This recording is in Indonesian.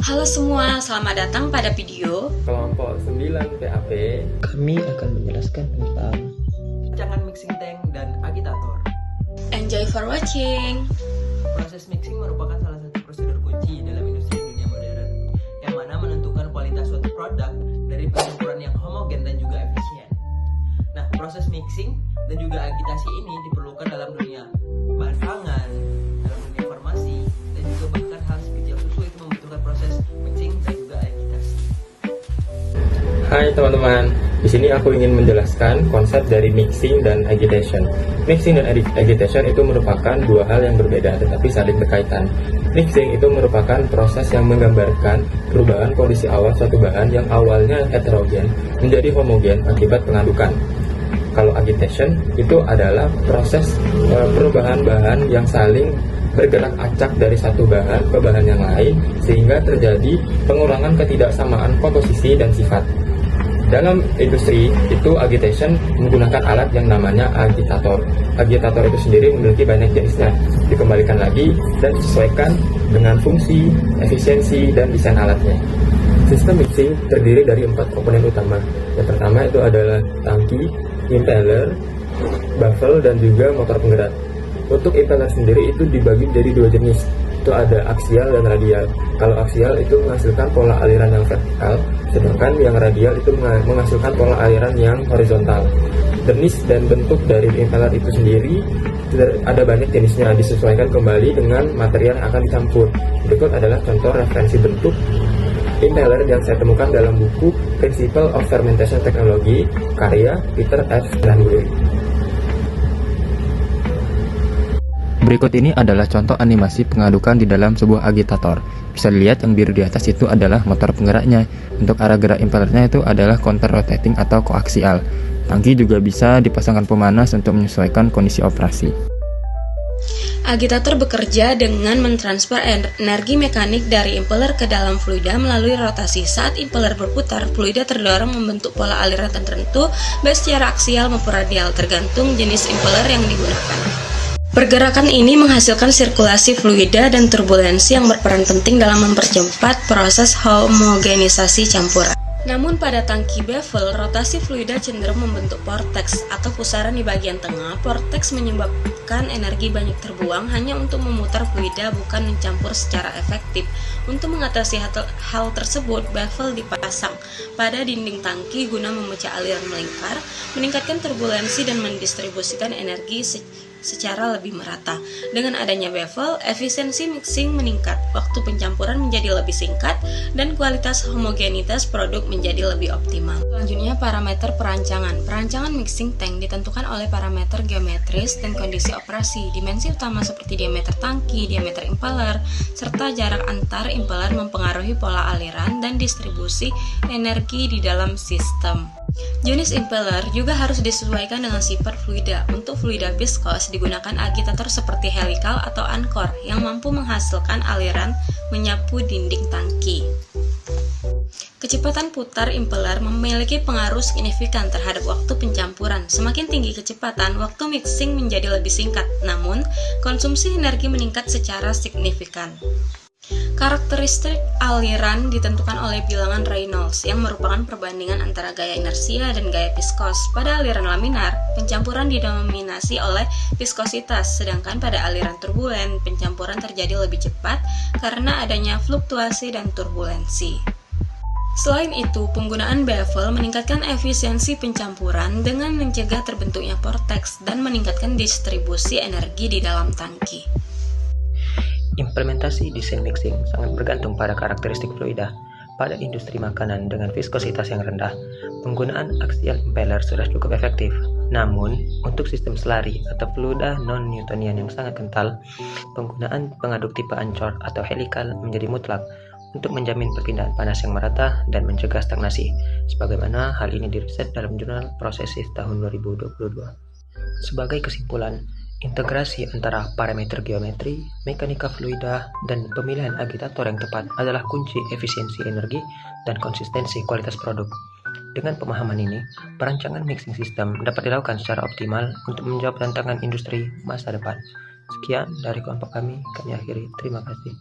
Halo semua, selamat datang pada video Kelompok 9 PAP. Kami akan menjelaskan tentang rancangan mixing tank dan agitator. Enjoy for watching. Proses mixing merupakan salah satu prosedur kunci dalam industri dunia modern, yang mana menentukan kualitas suatu produk dari pencampuran yang homogen dan juga efisien. Nah, proses mixing dan juga agitasi ini diperlukan dalam dunia bahan pangan, dalam dunia farmasi, dan juga bahkan hal sekecil susu itu membutuhkan proses mixing dan juga agitasi. Hai teman-teman, di sini aku ingin menjelaskan konsep dari mixing dan agitation. Mixing dan agitation itu merupakan dua hal yang berbeda tetapi saling berkaitan. Mixing itu merupakan proses yang menggambarkan perubahan kondisi awal suatu bahan yang awalnya heterogen menjadi homogen akibat pengadukan. Kalau agitation itu adalah proses perubahan bahan yang saling bergerak acak dari satu bahan ke bahan yang lain sehingga terjadi pengurangan ketidaksamaan komposisi dan sifat. Dalam industri itu agitation menggunakan alat yang namanya agitator. Agitator itu sendiri memiliki banyak jenisnya, dikembalikan lagi dan disesuaikan dengan fungsi, efisiensi, dan desain alatnya. Sistem mixing terdiri dari 4 komponen utama. Yang pertama itu adalah tangki, impeller, baffle, dan juga motor penggerak. Untuk impeller sendiri itu dibagi jadi 2 jenis. Itu ada aksial dan radial. Kalau aksial itu menghasilkan pola aliran yang vertikal, sedangkan yang radial itu menghasilkan pola aliran yang horizontal. Jenis dan bentuk dari impeller itu sendiri ada banyak jenisnya, disesuaikan kembali dengan material yang akan dicampur. Berikut adalah contoh referensi bentuk impeller yang saya temukan dalam buku Principle of Fermentation Technology karya Peter F. Granbury. berikut ini adalah contoh animasi pengadukan di dalam sebuah agitator. Bisa dilihat yang biru di atas itu adalah motor penggeraknya. Untuk arah gerak impellernya itu adalah counter rotating atau koaksial. Tangki juga bisa dipasangkan pemanas untuk menyesuaikan kondisi operasi. Agitator bekerja dengan mentransfer energi mekanik dari impeller ke dalam fluida melalui rotasi. Saat impeller berputar, fluida terdorong membentuk pola aliran tertentu baik secara aksial maupun radial, tergantung jenis impeller yang digunakan. Pergerakan ini menghasilkan sirkulasi fluida dan turbulensi yang berperan penting dalam mempercepat proses homogenisasi campuran. Namun pada tangki baffle, rotasi fluida cenderung membentuk vortex atau pusaran di bagian tengah. Vortex menyebabkan energi banyak terbuang hanya untuk memutar fluida, bukan mencampur secara efektif. Untuk mengatasi hal tersebut, baffle dipasang pada dinding tangki guna memecah aliran melingkar, meningkatkan turbulensi dan mendistribusikan energi secara lebih merata. Dengan adanya baffle, efisiensi mixing meningkat, waktu pencampuran menjadi lebih singkat, dan kualitas homogenitas produk menjadi lebih optimal. Selanjutnya, parameter perancangan. Perancangan mixing tank ditentukan oleh parameter geometris dan kondisi operasi. Dimensi utama seperti diameter tangki, diameter impeller, serta jarak antar impeller mempengaruhi pola aliran dan distribusi energi di dalam sistem. Jenis impeller juga harus disesuaikan dengan sifat fluida. Untuk fluida viskos digunakan agitator seperti helikal atau ankor yang mampu menghasilkan aliran menyapu dinding tangki. Kecepatan putar impeller memiliki pengaruh signifikan terhadap waktu pencampuran. Semakin tinggi kecepatan, waktu mixing menjadi lebih singkat, namun konsumsi energi meningkat secara signifikan. Karakteristik aliran ditentukan oleh bilangan Reynolds yang merupakan perbandingan antara gaya inersia dan gaya viskos. Pada aliran laminar, pencampuran didominasi oleh viskositas, sedangkan pada aliran turbulen, pencampuran terjadi lebih cepat karena adanya fluktuasi dan turbulensi. Selain itu, penggunaan baffle meningkatkan efisiensi pencampuran dengan mencegah terbentuknya vortex dan meningkatkan distribusi energi di dalam tangki. Implementasi desain mixing sangat bergantung pada karakteristik fluida. Pada industri makanan dengan viskositas yang rendah, penggunaan aksial impeller sudah cukup efektif. Namun, untuk sistem selari atau fluida non-Newtonian yang sangat kental, penggunaan pengaduk tipe ancor atau helikal menjadi mutlak untuk menjamin perpindahan panas yang merata dan mencegah stagnasi, sebagaimana hal ini diriset dalam jurnal Processes tahun 2022. Sebagai kesimpulan, integrasi antara parameter geometri, mekanika fluida, dan pemilihan agitator yang tepat adalah kunci efisiensi energi dan konsistensi kualitas produk. Dengan pemahaman ini, perancangan mixing system dapat dilakukan secara optimal untuk menjawab tantangan industri masa depan. Sekian dari kelompok kami akhiri. Terima kasih.